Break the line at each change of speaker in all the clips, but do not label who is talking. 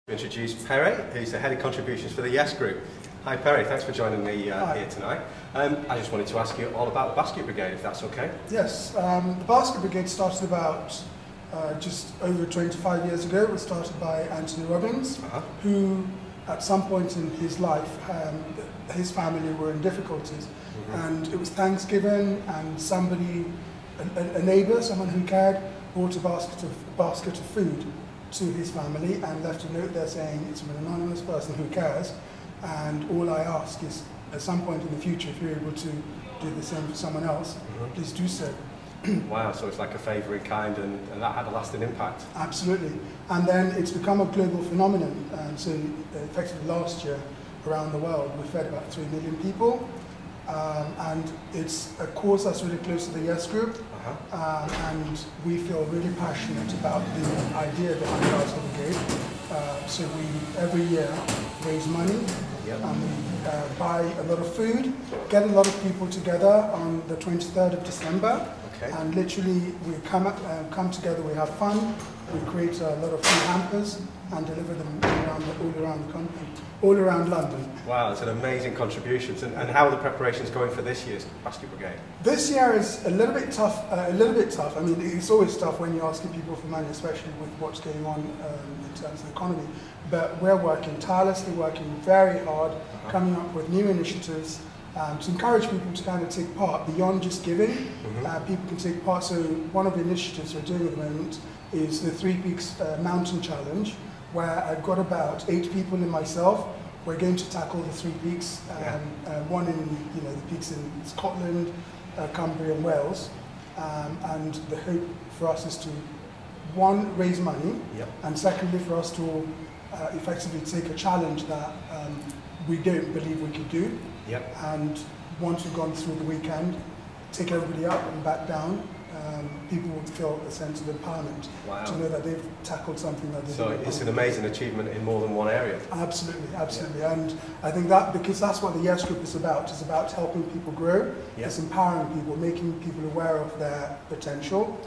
Introduce Perry, who's the head of contributions for the Yes Group. Hi Perry, thanks for joining me here tonight. I just wanted to ask you all about the Basket Brigade, if that's okay.
Yes, the Basket Brigade started about just over 25 years ago. It was started by Anthony Robbins, who at some point in his life, his family were in difficulties. And it was Thanksgiving, and somebody, a neighbour, someone who cared, bought a basket of food to his family and left a note there saying it's an anonymous person who cares, and all I ask is at some point in the future, if you're able to do the same for someone else, please do so.
Wow, so it's like a favour in kind, and that had a lasting impact.
Absolutely. And then it's become a global phenomenon. So effectively last year around the world we fed about 3 million people, and it's a cause that's really close to the Yes Group. And we feel really passionate about the idea behind the Basket Brigade. So we every year raise money, and we buy a lot of food, get a lot of people together on the 23rd of December, and literally we come together, we have fun, we create a lot of food hampers and deliver them all around the country, all around London.
Wow, it's an amazing contribution. And how are the preparations going for this year's Basket Brigade?
This year is a little bit tough. I mean, it's always tough when you're asking people for money, especially with what's going on in terms of the economy. But we're working tirelessly, working very hard, coming up with new initiatives to encourage people to kind of take part beyond just giving. People can take part. So one of the initiatives we're doing at the moment is the Three Peaks Mountain Challenge, where I've got about 8 people and myself. We're going to tackle the 3 peaks, one in the peaks in Scotland, Cumbria and Wales, and the hope for us is to, one, raise money, and secondly for us to effectively take a challenge that we don't believe we could do, and once we've gone through the weekend, take everybody up and back down. People would feel a sense of empowerment to know that they've tackled something that they
So it's an amazing achievement in more than one area.
Absolutely, absolutely. And I think that, because that's what the Yes Group is about. It's about helping people grow. It's empowering people, making people aware of their potential.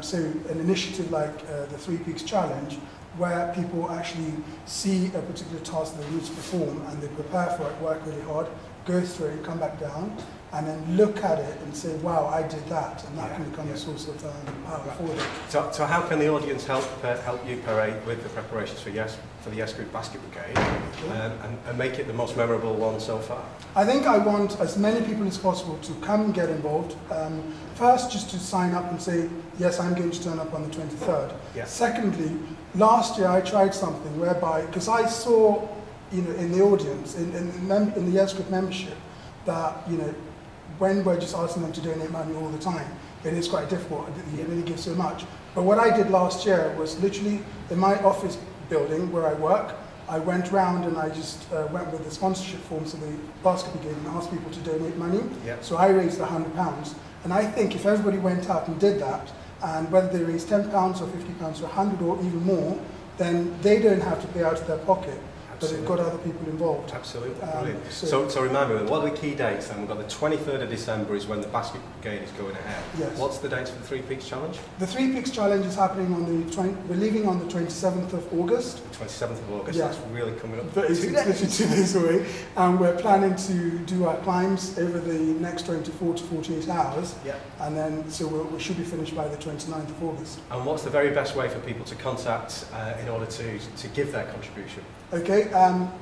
So an initiative like the Three Peaks Challenge, where people actually see a particular task that they need to perform and they prepare for it, work really hard, go through it, come back down, and then look at it and say, wow, I did that, and that can become a source of power for them.
So how can the audience help you, Perry, with the preparations for the Yes Group Basket Brigade, and make it the most memorable one so far?
I think I want as many people as possible to come and get involved. First, just to sign up and say, yes, I'm going to turn up on the 23rd. Secondly, last year I tried something whereby, because I saw, in the audience, in the Yes Group membership, that, when we're just asking them to donate money all the time, it is quite difficult. You really give so much. But what I did last year was literally in my office building where I work, I went round and I just went with the sponsorship forms of the Basket Brigade and asked people to donate money. So I raised £100. And I think if everybody went out and did that, and whether they raised £10 or £50 or 100 or even more, then they don't have to pay out of their pocket. But they've got other people involved.
Absolutely, brilliant. So remind me, what are the key dates then? We've got the 23rd of December is when the Basket Brigade is going ahead. What's the dates for the Three Peaks Challenge?
The Three Peaks Challenge is happening on we're leaving on the 27th of August.
27th of August, that's really coming up.
It's literally 2 days away. And we're planning to do our climbs over the next 24 to 48 hours. And then, so we should be finished by the 29th of August.
And what's the very best way for people to contact in order to give their contribution?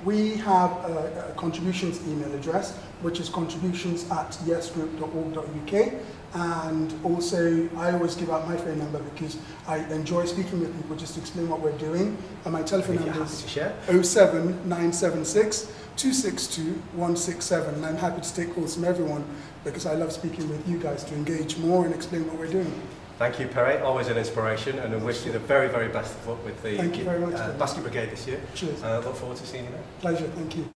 We have a contributions email address, which is contributions@yesgroup.org.uk, and also I always give out my phone number because I enjoy speaking with people just to explain what we're doing, and my telephone number is 07976 262 167, and I'm happy to take calls from everyone because I love speaking with you guys to engage more and explain what we're doing.
Thank you, Perry. Always an inspiration, and I wish you the very, very best of luck with the
Basket
Brigade this year.
Cheers.
Look forward to seeing you there.
Pleasure. Thank you.